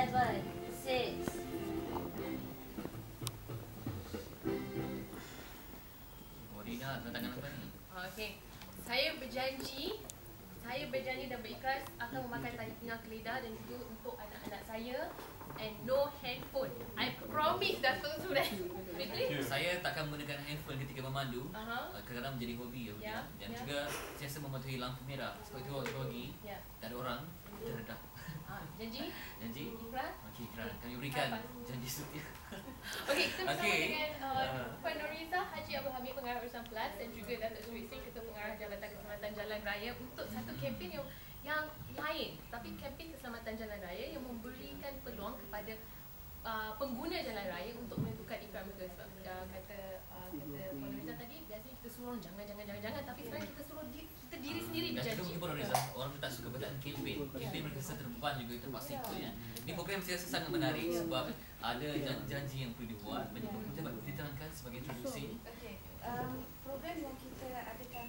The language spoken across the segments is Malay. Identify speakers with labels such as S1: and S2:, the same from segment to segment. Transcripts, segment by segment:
S1: 7, 6.
S2: Dina, tangan apa ni?
S3: Okey. Saya berjanji dan berikhlas akan memakai tali pinggang keledar dan juga untuk anak-anak saya, and no handphone. I promise Datuk Suran. Betul?
S2: Saya takkan menggunakan handphone ketika memandu. Kadang-kadang menjadi hobi ya. Dan juga sentiasa mematuhi lampu merah. Sebab itu waktu pagi tak ada orang, kita redap.
S3: Janji?
S2: Janji?
S3: Ikrar?
S2: Okey, ikrar. Kami berikan janji setia.
S3: Okey, kita bersama dengan Puan Noriza Haji Abdul Hamid, Pengarah Urusan Plus, dan juga Datuk Sri Singh, Ketua Pengarah Jabatan Keselamatan Jalan Raya, untuk satu kempen yang lain, tapi kempen keselamatan jalan raya yang memberikan peluang kepada pengguna jalan raya untuk menentukan ikrar mereka. Sebab kata Puan Noriza tadi, biasanya kita suruh orang jangan, tapi sekarang kita suruh kita diri sendiri berjanji.
S2: Dan juga Puan Noriza, orang tak suka perkataan kempen. Kempen mereka rasa terbeban juga, terpaksa ikut ya. Ini program saya rasa sangat menarik sebab ada janji yang perlu dibuat. Banyak kita diterangkan sebagai introduksi.
S4: Program yang kita adakan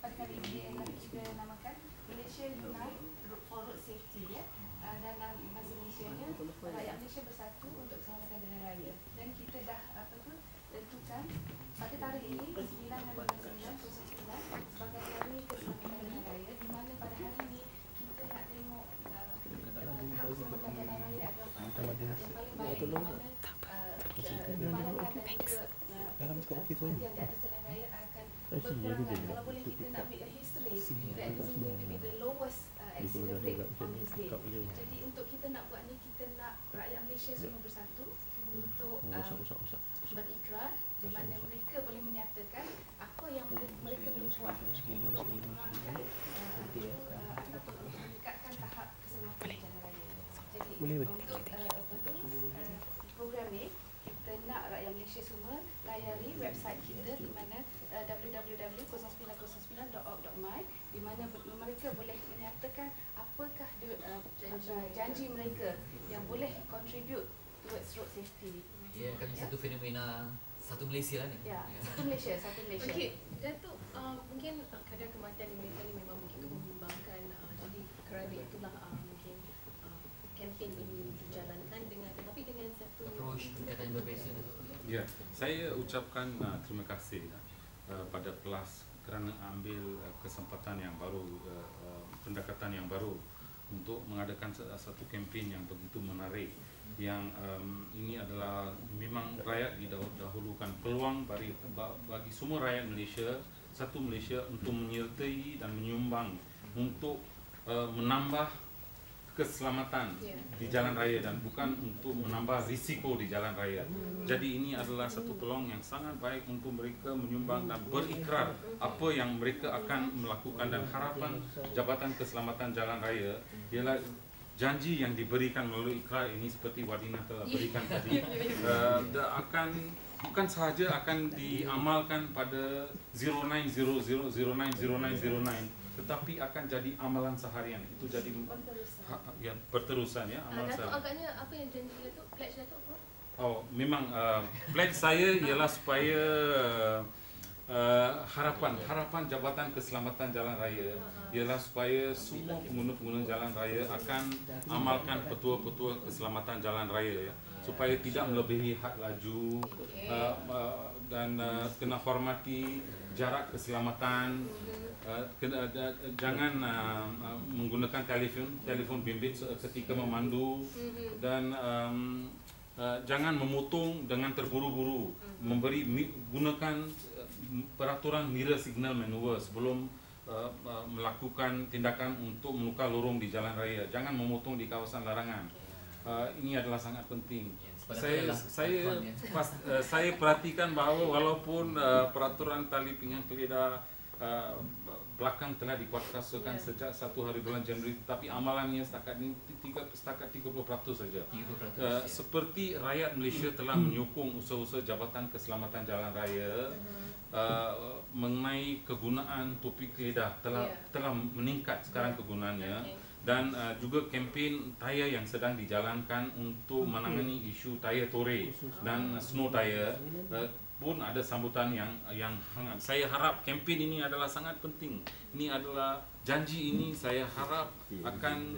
S4: pada kali ini yang kita namakan Malaysia Unite for Road Safety ya. Dalam bahasa Malaysianya, rakyat Malaysia bersatu untuk keselamatan jalan raya. Dan kita dah tentukan pada tarikh ini 9 hari 9 sebagai hari keselamatan jalan raya, di mana pada hari ini kita nak tengok hak keselamatan jalan raya adalah yang paling baik, di mana dalam perhatian di atas jalan raya akan berkurangan. Kalau boleh kita nak make a history that is going to be the lowest accident rate on this day. Jadi untuk kita nak buat ni, kita nak rakyat Malaysia semua bersatu untuk berikrar, di mana mereka boleh menyatakan apa yang mereka boleh buat untuk mengurangkan ataupun meningkatkan tahap keselamatan jalan raya. Jadi untuk program ni, kita nak rakyat Malaysia semua layari website kita, di mana www.0909.org.my, di mana mereka boleh menyatakan apakah janji mereka yang boleh contribute towards road safety.
S2: Ya, kan satu fenomena satu Malaysia lah ni.
S4: Ya, satu Malaysia.
S3: Okey, Datuk, mungkin kadar kematian di Malaysia ni memang begitu membimbangkan. Jadi kerana itulah mungkin kempen ini dijalankan dengan satu
S2: approach pendekatan yang berbeza.
S5: Ya, saya ucapkan terima kasih pada PLUS kerana ambil kesempatan yang baru, pendekatan yang baru untuk mengadakan satu kempen yang begitu menarik. Yang ini adalah memang rakyat didahulukan, peluang bagi semua rakyat Malaysia, satu Malaysia, untuk menyertai dan menyumbang untuk menambah keselamatan di jalan raya dan bukan untuk menambah risiko di jalan raya. Jadi ini adalah satu peluang yang sangat baik untuk mereka menyumbang dan berikrar apa yang mereka akan melakukan, dan harapan Jabatan Keselamatan Jalan Raya ialah janji yang diberikan melalui ikrar ini, seperti Wadina telah berikan tadi, akan bukan sahaja akan diamalkan pada 0900090909, tetapi akan jadi amalan seharian. Itu jadi berterusan ya, amalan
S3: Datuk,
S5: seharian.
S3: agaknya apa yang janji Datuk, pledge Datuk apa?
S5: Oh, memang pledge saya ialah supaya harapan Jabatan Keselamatan Jalan Raya ialah supaya semua pengguna-pengguna jalan raya akan amalkan petua-petua keselamatan jalan raya ya, supaya tidak melebihi had laju, dan kena hormati jarak keselamatan, jangan menggunakan telefon bimbit ketika memandu, dan jangan memotong dengan terburu-buru, gunakan peraturan mirror signal manual sebelum melakukan tindakan untuk menukar lorong di jalan raya. Jangan memotong di kawasan larangan. Ini adalah sangat penting. Saya perhatikan bahawa walaupun peraturan tali pinggang keledar belakang telah dikuatkuasakan sejak 1 hari bulan Januari, tetapi amalannya setakat 30% saja. Seperti rakyat Malaysia telah menyokong usaha-usaha Jabatan Keselamatan Jalan Raya mengenai kegunaan topi keledar telah meningkat sekarang kegunaannya, dan juga kempen tayar yang sedang dijalankan untuk menangani isu tayar tore dan snow tayar. pun ada sambutan yang hangat. Saya harap kempen ini adalah sangat penting. Ini adalah janji ini saya harap akan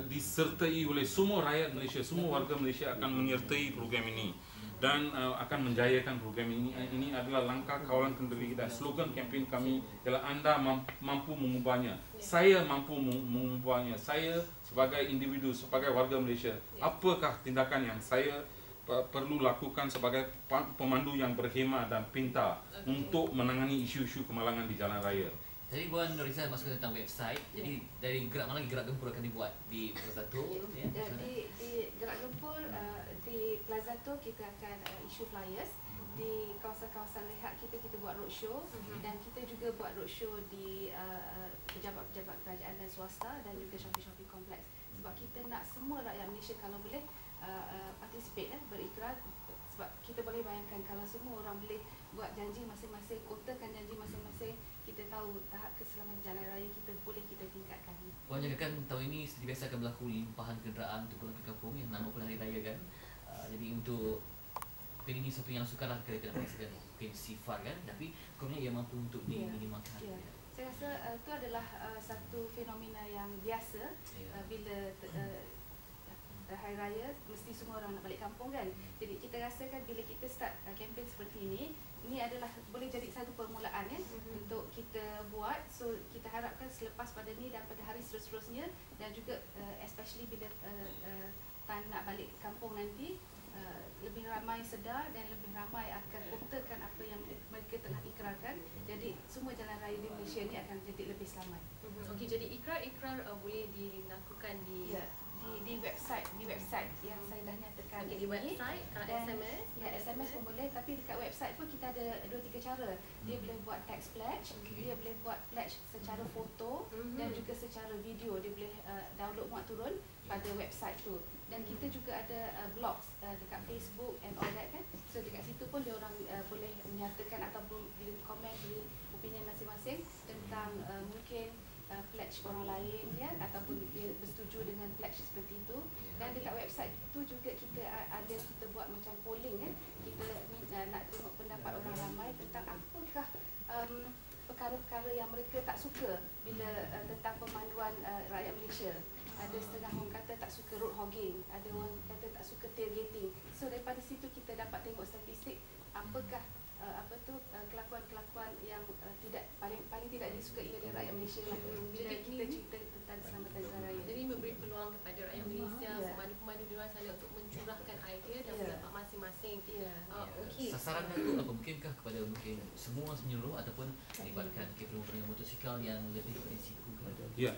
S5: disertai oleh semua rakyat Malaysia, semua warga Malaysia akan menyertai program ini dan akan menjayakan program ini. Ini adalah langkah kawalan kendali kita. Slogan kempen kami ialah anda mampu mengubahnya. Saya mampu mengubahnya. Saya sebagai individu, sebagai warga Malaysia, apakah tindakan yang saya perlu lakukan sebagai pemandu yang berhemah dan pintar untuk menangani isu-isu kemalangan di jalan raya.
S2: Jadi Puan Nurhaliza masuk tentang website. Jadi dari gerak mana lagi gerak gempur akan dibuat di Plaza Tu? Ya,
S4: di Gerak Gempur di Plaza Tu kita akan issue flyers. Di kawasan-kawasan rehat kita buat roadshow dan kita juga buat roadshow di pejabat-pejabat kerajaan dan swasta dan juga shopping-shopping kompleks. Sebab kita nak semua rakyat Malaysia kalau boleh participate, berikrar. Sebab kita boleh bayangkan kalau semua orang boleh buat janji masing-masing, kotakan janji masing-masing, kita tahu tahap keselamatan jalan raya kita boleh kita tingkatkan.
S2: Puan jangkakan tahun ini seperti biasa akan berlaku limpahan kenderaan untuk pulang ke kampung yang nama pun hari raya kan. Jadi untuk mungkin ini satu yang sukarlah kereta nak merasakan mungkin sifar kan, tapi kurangnya ia mampu untuk diminimalkan.
S4: Saya rasa itu adalah satu fenomena yang biasa bila hari raya mesti semua orang nak balik kampung kan. Jadi kita rasakan bila kita start kempen seperti ini adalah boleh jadi satu permulaan untuk kita buat. So kita harapkan selepas pada ni dan pada hari seterusnya dan juga especially bila time nak balik kampung nanti, lebih ramai sedar dan lebih ramai akan kotakan apa yang mereka telah ikrarkan. Jadi semua jalan raya di Malaysia ni akan jadi lebih selamat.
S3: Okey, jadi ikrar boleh dilakukan di website yang saya dah nyatakan. Di website, kalau SMS,
S4: SMS pun boleh, tapi dekat website pun kita ada 2-3 cara. Dia boleh buat text pledge, dia boleh buat pledge secara foto dan juga secara video. Dia boleh download muat turun pada website tu. Dan kita juga ada blogs dekat Facebook and all that kan. So dekat situ pun dia orang boleh menyatakan ataupun boleh komen, beri opinion masing-masing tentang mungkin pledge orang lain ya, ataupun dia bersetuju dengan pledge seperti itu. Dan dekat website itu juga kita buat macam polling ya. Kita nak tengok pendapat orang ramai tentang apakah perkara-perkara yang mereka tak suka bila tentang pemanduan rakyat Malaysia. Ada setengah orang kata tak suka road hogging, ada orang kata tak suka tailgating. So daripada situ kita dapat tengok statistik apakah kelakuan-kelakuan yang paling tidak disukai oleh rakyat Malaysia lah. Jadi kita cerita tentang keselamatan jalan raya.
S3: Jadi memberi peluang kepada rakyat Malaysia, pemandu-pemandu di luar sana untuk mencurahkan idea dan pendapat masing-masing. Okey.
S2: Sasarannya tu apa, mungkinkah kepada mungkin semua menyeluruh ataupun melibatkan pengguna motosikal yang lebih berisiko?
S5: Ya,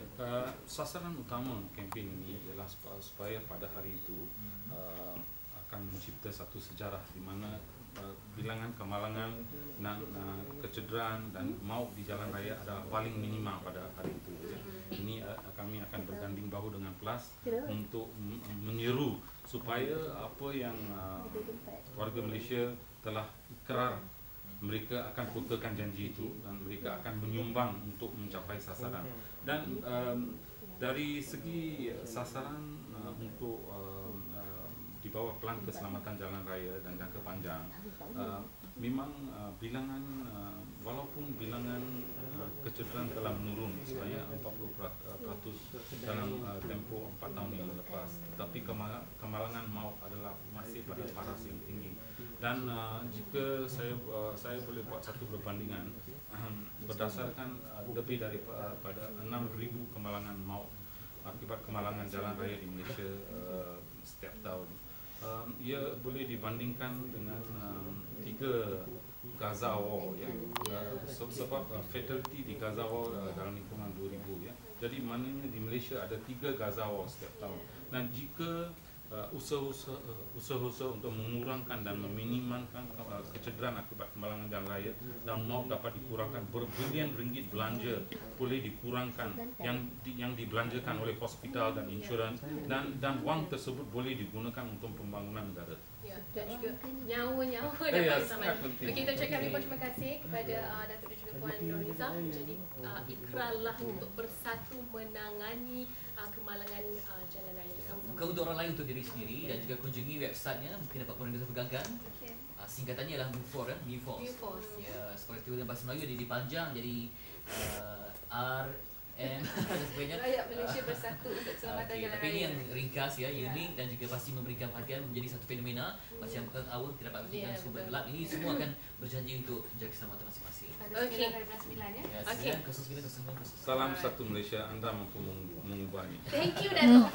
S5: sasaran utama kempen ini ialah supaya pada hari itu akan mencipta satu sejarah di mana bilangan kemalangan dan kecederaan dan maut di jalan raya adalah paling minima pada hari itu. Ya. Ini kami akan berganding bahu dengan PLAS untuk menyeru supaya apa yang warga Malaysia telah ikrar, mereka akan kotakan janji itu dan mereka akan menyumbang untuk mencapai sasaran. Dan dari segi sasaran untuk di bawah Pelan Keselamatan Jalan Raya dan Jangka Panjang, memang bilangan walaupun bilangan kecederaan telah menurun sebanyak 40% dalam tempoh 4 tahun yang lepas, tetapi kemalangan maut adalah masih pada paras yang tinggi. Dan jika saya boleh buat satu perbandingan berdasarkan lebih daripada 6,000 kemalangan maut akibat kemalangan jalan raya di Malaysia setiap tahun, ia boleh dibandingkan dengan 3 Gaza War ya. Sebab fatality di Gaza War dalam lingkungan 2000 ya. Jadi maknanya di Malaysia ada 3 Gaza War setiap tahun. Dan jika usaha-usaha untuk mengurangkan dan meminimalkan kecederaan akibat kemalangan jalan raya dan maut dapat dikurangkan, berbilion ringgit belanja boleh dikurangkan yang dibelanjakan oleh hospital dan insurans, dan wang tersebut boleh digunakan untuk pembangunan negara.
S3: Ya, dan juga nyawa-nyawa dapat diselamatkan. Okey, kita ucapkan terima kasih kepada Datuk dan juga Puan Nurhaliza. Jadi ikrarlah untuk bersatu menangani kemalangan jalan raya bersama-sama.
S2: Bukan untuk orang lain, untuk diri sendiri. Dan juga kunjungi websitenya, mungkin dapat Puan Nurhaliza pegangkan. singkatannya adalah MUFOR kan, MUFOS.
S3: MUFOS,
S2: Ya, seperti dalam bahasa Melayu dia dipanjang jadi R M dan sebagainya.
S4: Rakyat Malaysia bersatu untuk keselamatan jalan
S2: Tapi ini
S4: raya.
S2: yang ringkas ya, unik dan juga pasti memberikan perhatian menjadi satu fenomena macam Earth Hour kita dapat berikan sumber gelap. Ini semua akan berjanji untuk jaga keselamatan masing-masing.
S4: Pada
S3: Okey.
S4: 9/9 ya.
S2: Ya,
S3: Okey.
S2: 90909.
S5: Salam satu Malaysia, anda mampu mengubahnya.
S3: Thank you Dato'.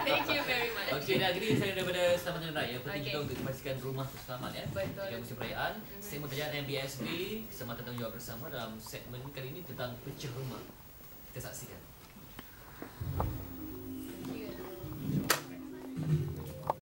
S3: Thank you very much.
S2: Okey, dah jadi saya daripada Selamat Jalan Raya. Penting
S3: Okey.
S2: juga untuk memastikan rumah selamat ya.
S3: Betul.
S2: Jika musim perayaan, saya bertanya MBSB Kesempatan Tanggungjawab Bersama dalam segmen kali ini tentang pecah rumah. Kita saksikan.
S3: Thank you.